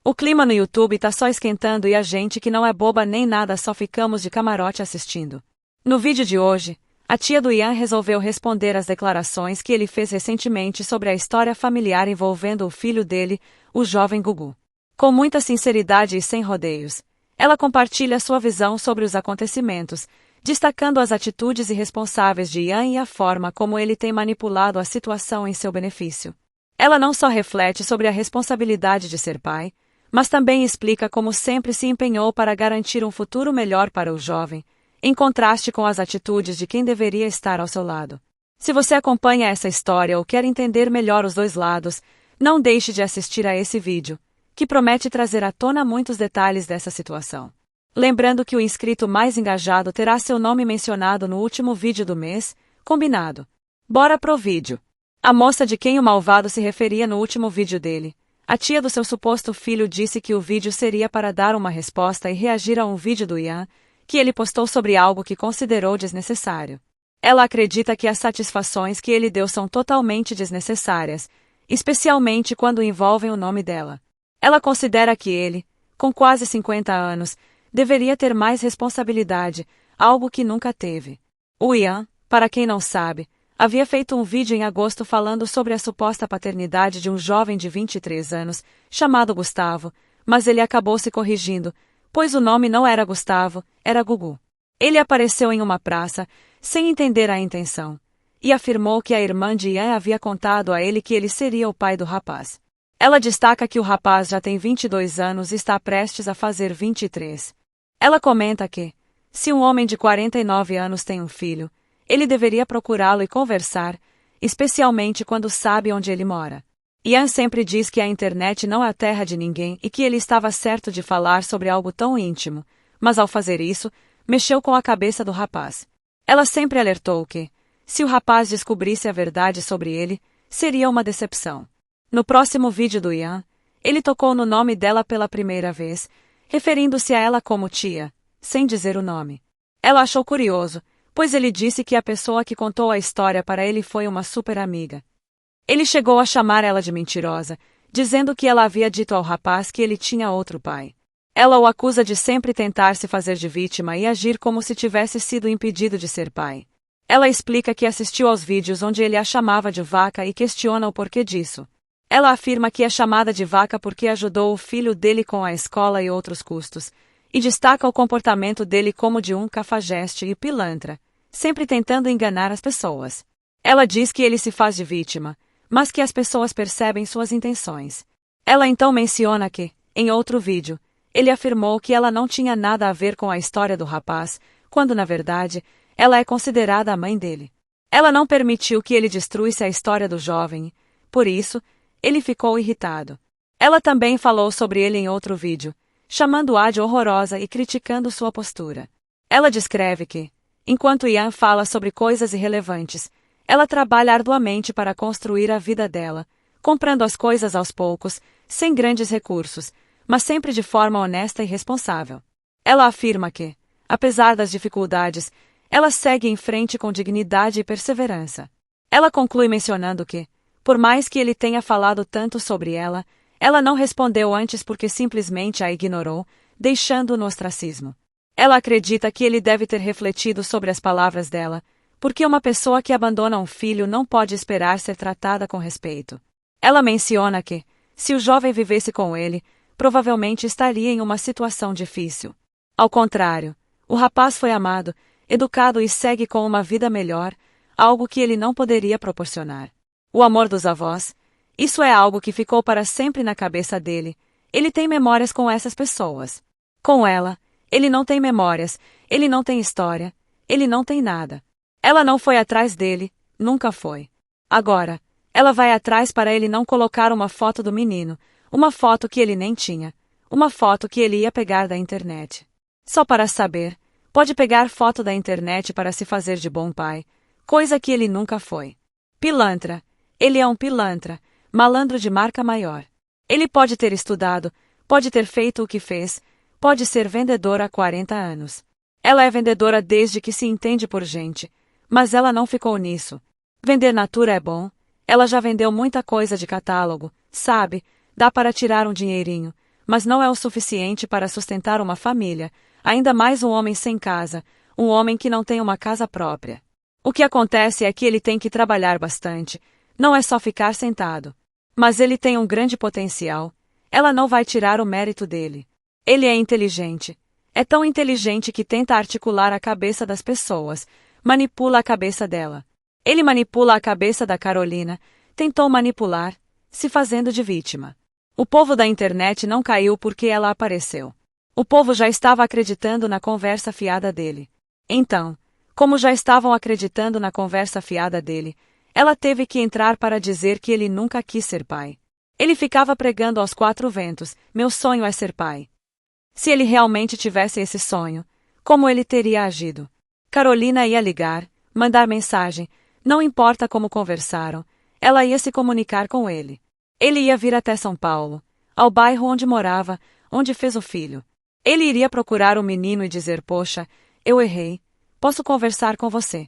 O clima no YouTube tá só esquentando e a gente que não é boba nem nada só ficamos de camarote assistindo. No vídeo de hoje, a tia do Ian resolveu responder às declarações que ele fez recentemente sobre a história familiar envolvendo o filho dele, o jovem Gugu. Com muita sinceridade e sem rodeios, ela compartilha sua visão sobre os acontecimentos, destacando as atitudes irresponsáveis de Ian e a forma como ele tem manipulado a situação em seu benefício. Ela não só reflete sobre a responsabilidade de ser pai, mas também explica como sempre se empenhou para garantir um futuro melhor para o jovem, em contraste com as atitudes de quem deveria estar ao seu lado. Se você acompanha essa história ou quer entender melhor os dois lados, não deixe de assistir a esse vídeo, que promete trazer à tona muitos detalhes dessa situação. Lembrando que o inscrito mais engajado terá seu nome mencionado no último vídeo do mês, combinado? Bora pro vídeo! A moça de quem o malvado se referia no último vídeo dele, a tia do seu suposto filho, disse que o vídeo seria para dar uma resposta e reagir a um vídeo do Ian, que ele postou sobre algo que considerou desnecessário. Ela acredita que as satisfações que ele deu são totalmente desnecessárias, especialmente quando envolvem o nome dela. Ela considera que ele, com quase 50 anos, deveria ter mais responsabilidade, algo que nunca teve. O Ian, para quem não sabe, havia feito um vídeo em agosto falando sobre a suposta paternidade de um jovem de 23 anos, chamado Gustavo, mas ele acabou se corrigindo, pois o nome não era Gustavo, era Gugu. Ele apareceu em uma praça, sem entender a intenção, e afirmou que a irmã de Ian havia contado a ele que ele seria o pai do rapaz. Ela destaca que o rapaz já tem 22 anos e está prestes a fazer 23. Ela comenta que, se um homem de 49 anos tem um filho, ele deveria procurá-lo e conversar, especialmente quando sabe onde ele mora. Ian sempre diz que a internet não é a terra de ninguém e que ele estava certo de falar sobre algo tão íntimo, mas ao fazer isso, mexeu com a cabeça do rapaz. Ela sempre alertou que, se o rapaz descobrisse a verdade sobre ele, seria uma decepção. No próximo vídeo do Ian, ele tocou no nome dela pela primeira vez, referindo-se a ela como tia, sem dizer o nome. Ela achou curioso, pois ele disse que a pessoa que contou a história para ele foi uma super amiga. Ele chegou a chamar ela de mentirosa, dizendo que ela havia dito ao rapaz que ele tinha outro pai. Ela o acusa de sempre tentar se fazer de vítima e agir como se tivesse sido impedido de ser pai. Ela explica que assistiu aos vídeos onde ele a chamava de vaca e questiona o porquê disso. Ela afirma que é chamada de vaca porque ajudou o filho dele com a escola e outros custos, e destaca o comportamento dele como de um cafajeste e pilantra, sempre tentando enganar as pessoas. Ela diz que ele se faz de vítima, mas que as pessoas percebem suas intenções. Ela então menciona que, em outro vídeo, ele afirmou que ela não tinha nada a ver com a história do rapaz, quando na verdade, ela é considerada a mãe dele. Ela não permitiu que ele destruísse a história do jovem, por isso, ele ficou irritado. Ela também falou sobre ele em outro vídeo, chamando-a de horrorosa e criticando sua postura. Ela descreve que, enquanto Ian fala sobre coisas irrelevantes, ela trabalha arduamente para construir a vida dela, comprando as coisas aos poucos, sem grandes recursos, mas sempre de forma honesta e responsável. Ela afirma que, apesar das dificuldades, ela segue em frente com dignidade e perseverança. Ela conclui mencionando que, por mais que ele tenha falado tanto sobre ela, ela não respondeu antes porque simplesmente a ignorou, deixando-o no ostracismo. Ela acredita que ele deve ter refletido sobre as palavras dela, porque uma pessoa que abandona um filho não pode esperar ser tratada com respeito. Ela menciona que, se o jovem vivesse com ele, provavelmente estaria em uma situação difícil. Ao contrário, o rapaz foi amado, educado e segue com uma vida melhor, algo que ele não poderia proporcionar. O amor dos avós, isso é algo que ficou para sempre na cabeça dele. Ele tem memórias com essas pessoas. Com ela, ele não tem memórias, ele não tem história, ele não tem nada. Ela não foi atrás dele, nunca foi. Agora, ela vai atrás para ele não colocar uma foto do menino, uma foto que ele nem tinha, uma foto que ele ia pegar da internet. Só para saber, pode pegar foto da internet para se fazer de bom pai, coisa que ele nunca foi. Pilantra. Ele é um pilantra, malandro de marca maior. Ele pode ter estudado, pode ter feito o que fez, pode ser vendedora há 40 anos. Ela é vendedora desde que se entende por gente, mas ela não ficou nisso. Vender natura é bom, ela já vendeu muita coisa de catálogo, sabe, dá para tirar um dinheirinho, mas não é o suficiente para sustentar uma família, ainda mais um homem sem casa, um homem que não tem uma casa própria. O que acontece é que ele tem que trabalhar bastante, não é só ficar sentado. Mas ele tem um grande potencial, ela não vai tirar o mérito dele. Ele é inteligente. É tão inteligente que tenta articular a cabeça das pessoas, manipula a cabeça dela. Ele manipula a cabeça da Carolina, tentou manipular, se fazendo de vítima. O povo da internet não caiu porque ela apareceu. O povo já estava acreditando na conversa fiada dele. Então, como já estavam acreditando na conversa fiada dele, ela teve que entrar para dizer que ele nunca quis ser pai. Ele ficava pregando aos quatro ventos: meu sonho é ser pai. Se ele realmente tivesse esse sonho, como ele teria agido? Carolina ia ligar, mandar mensagem, não importa como conversaram, ela ia se comunicar com ele. Ele ia vir até São Paulo, ao bairro onde morava, onde fez o filho. Ele iria procurar o menino e dizer: poxa, eu errei, posso conversar com você?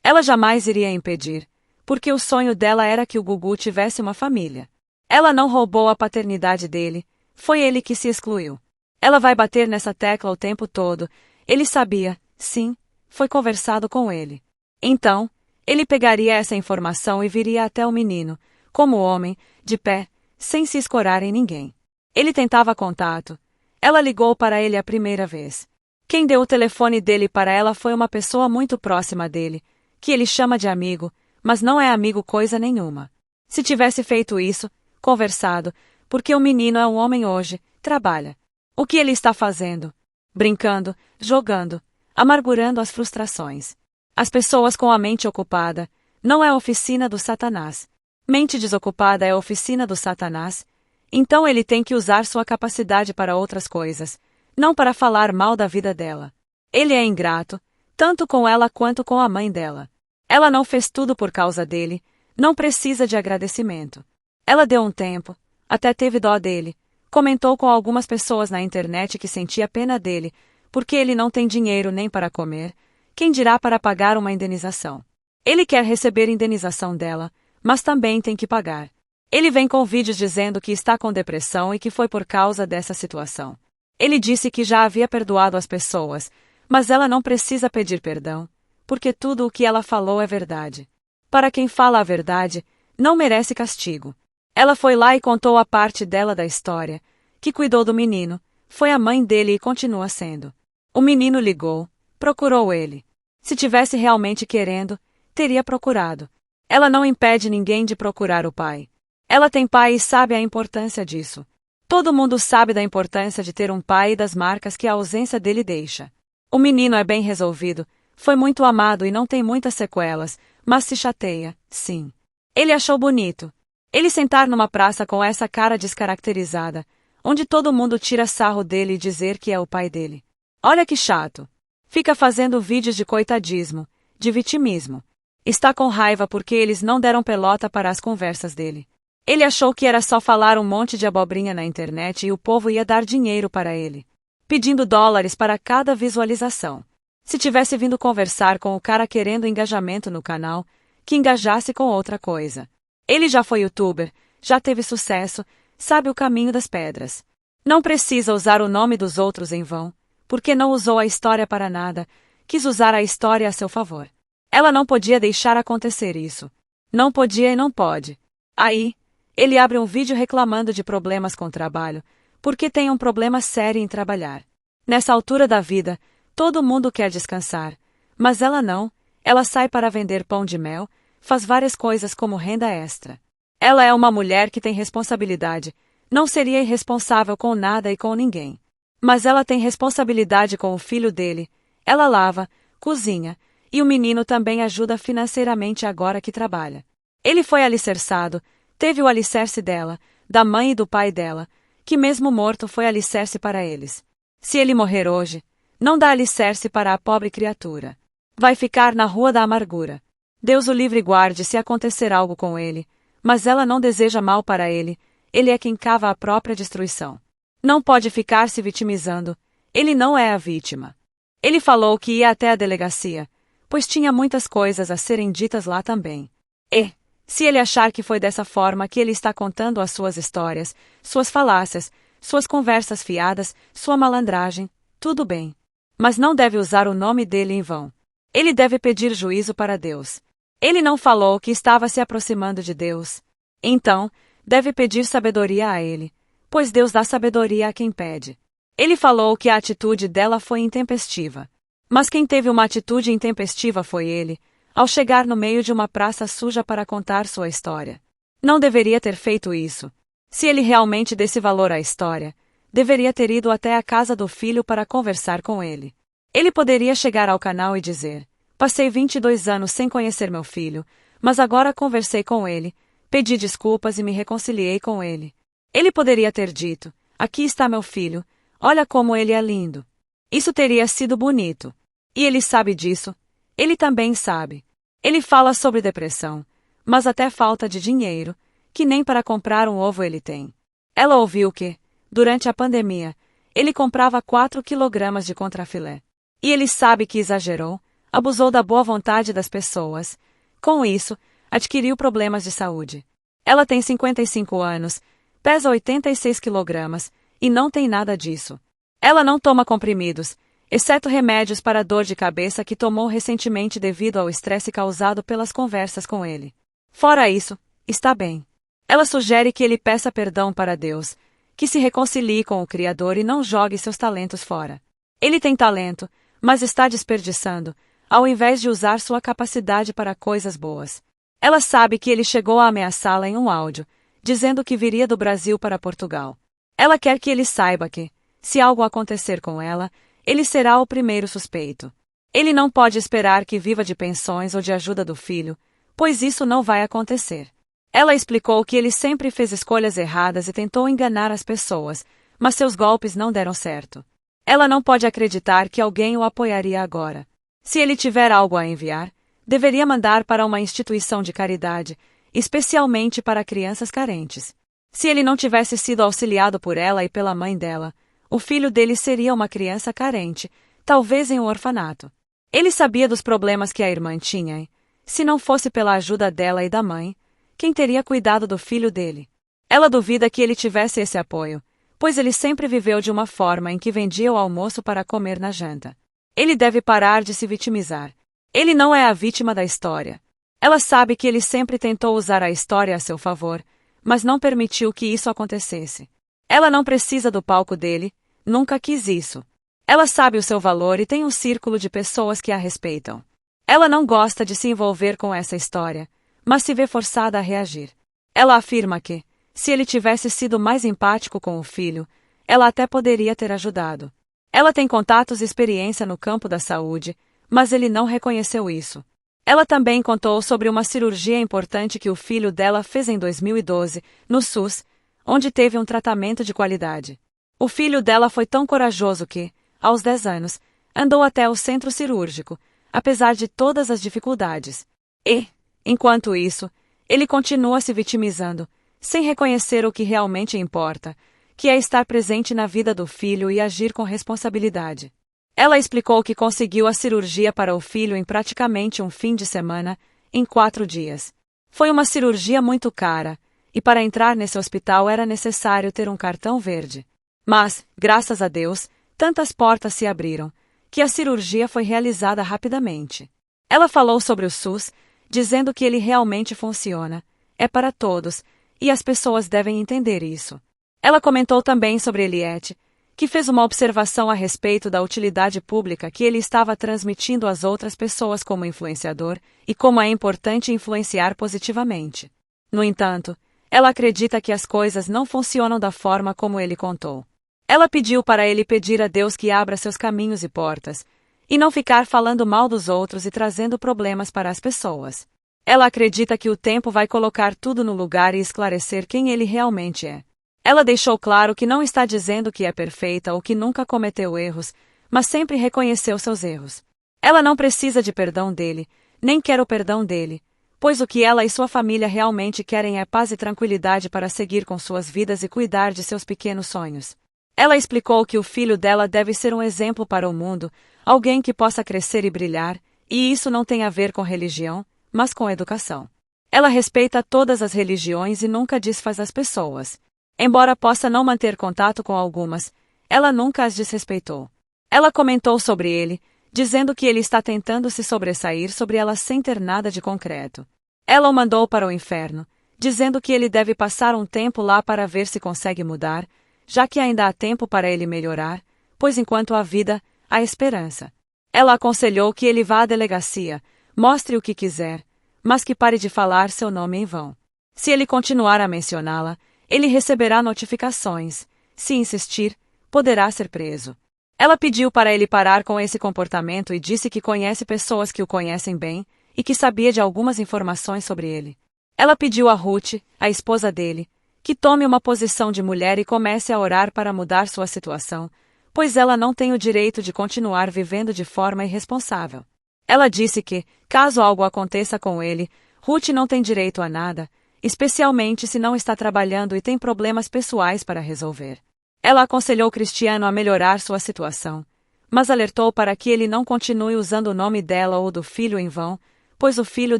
Ela jamais iria impedir, porque o sonho dela era que o Gugu tivesse uma família. Ela não roubou a paternidade dele, foi ele que se excluiu. Ela vai bater nessa tecla o tempo todo, ele sabia, sim, foi conversado com ele. Então, ele pegaria essa informação e viria até o menino, como homem, de pé, sem se escorar em ninguém. Ele tentava contato. Ela ligou para ele a primeira vez. Quem deu o telefone dele para ela foi uma pessoa muito próxima dele, que ele chama de amigo, mas não é amigo coisa nenhuma. Se tivesse feito isso, conversado, porque o menino é um homem hoje, trabalha. O que ele está fazendo? Brincando, jogando, amargurando as frustrações. As pessoas com a mente ocupada, não é a oficina do Satanás. Mente desocupada é a oficina do Satanás. Então ele tem que usar sua capacidade para outras coisas, não para falar mal da vida dela. Ele é ingrato, tanto com ela quanto com a mãe dela. Ela não fez tudo por causa dele, não precisa de agradecimento. Ela deu um tempo, até teve dó dele, comentou com algumas pessoas na internet que sentia pena dele, porque ele não tem dinheiro nem para comer, quem dirá para pagar uma indenização. Ele quer receber indenização dela, mas também tem que pagar. Ele vem com vídeos dizendo que está com depressão e que foi por causa dessa situação. Ele disse que já havia perdoado as pessoas, mas ela não precisa pedir perdão, porque tudo o que ela falou é verdade. Para quem fala a verdade, não merece castigo. Ela foi lá e contou a parte dela da história, que cuidou do menino, foi a mãe dele e continua sendo. O menino ligou, procurou ele. Se tivesse realmente querendo, teria procurado. Ela não impede ninguém de procurar o pai. Ela tem pai e sabe a importância disso. Todo mundo sabe da importância de ter um pai e das marcas que a ausência dele deixa. O menino é bem resolvido, foi muito amado e não tem muitas sequelas, mas se chateia, sim. Ele achou bonito. Ele sentar numa praça com essa cara descaracterizada, onde todo mundo tira sarro dele e dizer que é o pai dele. Olha que chato. Fica fazendo vídeos de coitadismo, de vitimismo. Está com raiva porque eles não deram pelota para as conversas dele. Ele achou que era só falar um monte de abobrinha na internet e o povo ia dar dinheiro para ele, pedindo dólares para cada visualização. Se tivesse vindo conversar com o cara querendo engajamento no canal, que engajasse com outra coisa. Ele já foi youtuber, já teve sucesso, sabe o caminho das pedras. Não precisa usar o nome dos outros em vão, porque não usou a história para nada, quis usar a história a seu favor. Ela não podia deixar acontecer isso. Não podia e não pode. Aí, ele abre um vídeo reclamando de problemas com o trabalho, porque tem um problema sério em trabalhar. Nessa altura da vida, todo mundo quer descansar, mas ela não, ela sai para vender pão de mel, faz várias coisas como renda extra. Ela é uma mulher que tem responsabilidade, não seria irresponsável com nada e com ninguém. Mas ela tem responsabilidade com o filho dele, ela lava, cozinha, e o menino também ajuda financeiramente agora que trabalha. Ele foi alicerçado, teve o alicerce dela, da mãe e do pai dela, que mesmo morto foi alicerce para eles. Se ele morrer hoje, não dá alicerce para a pobre criatura. Vai ficar na rua da amargura. Deus o livre e guarde se acontecer algo com ele, mas ela não deseja mal para ele é quem cava a própria destruição. Não pode ficar se vitimizando, ele não é a vítima. Ele falou que ia até a delegacia, pois tinha muitas coisas a serem ditas lá também. E, se ele achar que foi dessa forma que ele está contando as suas histórias, suas falácias, suas conversas fiadas, sua malandragem, tudo bem. Mas não deve usar o nome dele em vão. Ele deve pedir juízo para Deus. Ele não falou que estava se aproximando de Deus. Então, deve pedir sabedoria a ele, pois Deus dá sabedoria a quem pede. Ele falou que a atitude dela foi intempestiva. Mas quem teve uma atitude intempestiva foi ele, ao chegar no meio de uma praça suja para contar sua história. Não deveria ter feito isso. Se ele realmente desse valor à história, deveria ter ido até a casa do filho para conversar com ele. Ele poderia chegar ao canal e dizer: passei 22 anos sem conhecer meu filho, mas agora conversei com ele, pedi desculpas e me reconciliei com ele. Ele poderia ter dito: aqui está meu filho, olha como ele é lindo. Isso teria sido bonito. E ele sabe disso. Ele também sabe. Ele fala sobre depressão, mas até falta de dinheiro, que nem para comprar um ovo ele tem. Ela ouviu que, durante a pandemia, ele comprava 4 quilogramas de contrafilé. E ele sabe que exagerou, abusou da boa vontade das pessoas. Com isso, adquiriu problemas de saúde. Ela tem 55 anos, pesa 86 quilogramas, e não tem nada disso. Ela não toma comprimidos, exceto remédios para dor de cabeça que tomou recentemente devido ao estresse causado pelas conversas com ele. Fora isso, está bem. Ela sugere que ele peça perdão para Deus, que se reconcilie com o Criador e não jogue seus talentos fora. Ele tem talento, mas está desperdiçando, ao invés de usar sua capacidade para coisas boas. Ela sabe que ele chegou a ameaçá-la em um áudio, dizendo que viria do Brasil para Portugal. Ela quer que ele saiba que, se algo acontecer com ela, ele será o primeiro suspeito. Ele não pode esperar que viva de pensões ou de ajuda do filho, pois isso não vai acontecer. Ela explicou que ele sempre fez escolhas erradas e tentou enganar as pessoas, mas seus golpes não deram certo. Ela não pode acreditar que alguém o apoiaria agora. Se ele tiver algo a enviar, deveria mandar para uma instituição de caridade, especialmente para crianças carentes. Se ele não tivesse sido auxiliado por ela e pela mãe dela, o filho dele seria uma criança carente, talvez em um orfanato. Ele sabia dos problemas que a irmã tinha e, se não fosse pela ajuda dela e da mãe, quem teria cuidado do filho dele? Ela duvida que ele tivesse esse apoio, pois ele sempre viveu de uma forma em que vendia o almoço para comer na janta. Ele deve parar de se vitimizar. Ele não é a vítima da história. Ela sabe que ele sempre tentou usar a história a seu favor, mas não permitiu que isso acontecesse. Ela não precisa do palco dele, nunca quis isso. Ela sabe o seu valor e tem um círculo de pessoas que a respeitam. Ela não gosta de se envolver com essa história, mas se vê forçada a reagir. Ela afirma que, se ele tivesse sido mais empático com o filho, ela até poderia ter ajudado. Ela tem contatos e experiência no campo da saúde, mas ele não reconheceu isso. Ela também contou sobre uma cirurgia importante que o filho dela fez em 2012, no SUS, onde teve um tratamento de qualidade. O filho dela foi tão corajoso que, aos 10 anos, andou até o centro cirúrgico, apesar de todas as dificuldades. E, enquanto isso, ele continua se vitimizando, sem reconhecer o que realmente importa, que é estar presente na vida do filho e agir com responsabilidade. Ela explicou que conseguiu a cirurgia para o filho em praticamente um fim de semana, em 4 dias. Foi uma cirurgia muito cara, e para entrar nesse hospital era necessário ter um cartão verde. Mas, graças a Deus, tantas portas se abriram, que a cirurgia foi realizada rapidamente. Ela falou sobre o SUS, dizendo que ele realmente funciona, é para todos, e as pessoas devem entender isso. Ela comentou também sobre Eliette, que fez uma observação a respeito da utilidade pública que ele estava transmitindo às outras pessoas como influenciador e como é importante influenciar positivamente. No entanto, ela acredita que as coisas não funcionam da forma como ele contou. Ela pediu para ele pedir a Deus que abra seus caminhos e portas, e não ficar falando mal dos outros e trazendo problemas para as pessoas. Ela acredita que o tempo vai colocar tudo no lugar e esclarecer quem ele realmente é. Ela deixou claro que não está dizendo que é perfeita ou que nunca cometeu erros, mas sempre reconheceu seus erros. Ela não precisa de perdão dele, nem quer o perdão dele, pois o que ela e sua família realmente querem é paz e tranquilidade para seguir com suas vidas e cuidar de seus pequenos sonhos. Ela explicou que o filho dela deve ser um exemplo para o mundo, alguém que possa crescer e brilhar, e isso não tem a ver com religião, mas com educação. Ela respeita todas as religiões e nunca desfaz as pessoas. Embora possa não manter contato com algumas, ela nunca as desrespeitou. Ela comentou sobre ele, dizendo que ele está tentando se sobressair sobre ela sem ter nada de concreto. Ela o mandou para o inferno, dizendo que ele deve passar um tempo lá para ver se consegue mudar, já que ainda há tempo para ele melhorar, pois enquanto há vida, há esperança. Ela aconselhou que ele vá à delegacia, mostre o que quiser, mas que pare de falar seu nome em vão. Se ele continuar a mencioná-la, ele receberá notificações. Se insistir, poderá ser preso. Ela pediu para ele parar com esse comportamento e disse que conhece pessoas que o conhecem bem e que sabia de algumas informações sobre ele. Ela pediu a Ruth, a esposa dele, que tome uma posição de mulher e comece a orar para mudar sua situação, pois ela não tem o direito de continuar vivendo de forma irresponsável. Ela disse que, caso algo aconteça com ele, Ruth não tem direito a nada, especialmente se não está trabalhando e tem problemas pessoais para resolver. Ela aconselhou Cristiano a melhorar sua situação, mas alertou para que ele não continue usando o nome dela ou do filho em vão, pois o filho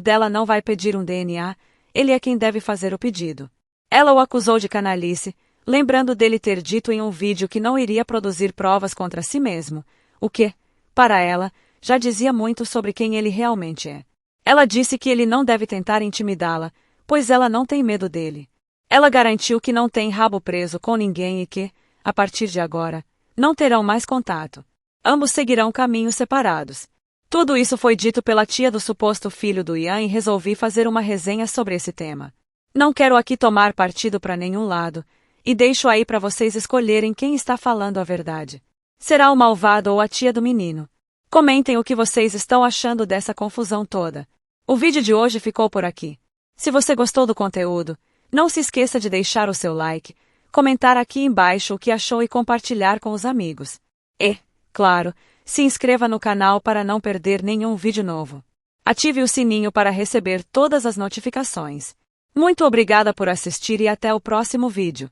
dela não vai pedir um DNA, ele é quem deve fazer o pedido. Ela o acusou de canalice, lembrando dele ter dito em um vídeo que não iria produzir provas contra si mesmo, o que, para ela, já dizia muito sobre quem ele realmente é. Ela disse que ele não deve tentar intimidá-la, pois ela não tem medo dele. Ela garantiu que não tem rabo preso com ninguém e que, a partir de agora, não terão mais contato. Ambos seguirão caminhos separados. Tudo isso foi dito pela tia do suposto filho do Ian e resolvi fazer uma resenha sobre esse tema. Não quero aqui tomar partido para nenhum lado, e deixo aí para vocês escolherem quem está falando a verdade. Será o malvado ou a tia do menino? Comentem o que vocês estão achando dessa confusão toda. O vídeo de hoje ficou por aqui. Se você gostou do conteúdo, não se esqueça de deixar o seu like, comentar aqui embaixo o que achou e compartilhar com os amigos. E, claro, se inscreva no canal para não perder nenhum vídeo novo. Ative o sininho para receber todas as notificações. Muito obrigada por assistir e até o próximo vídeo.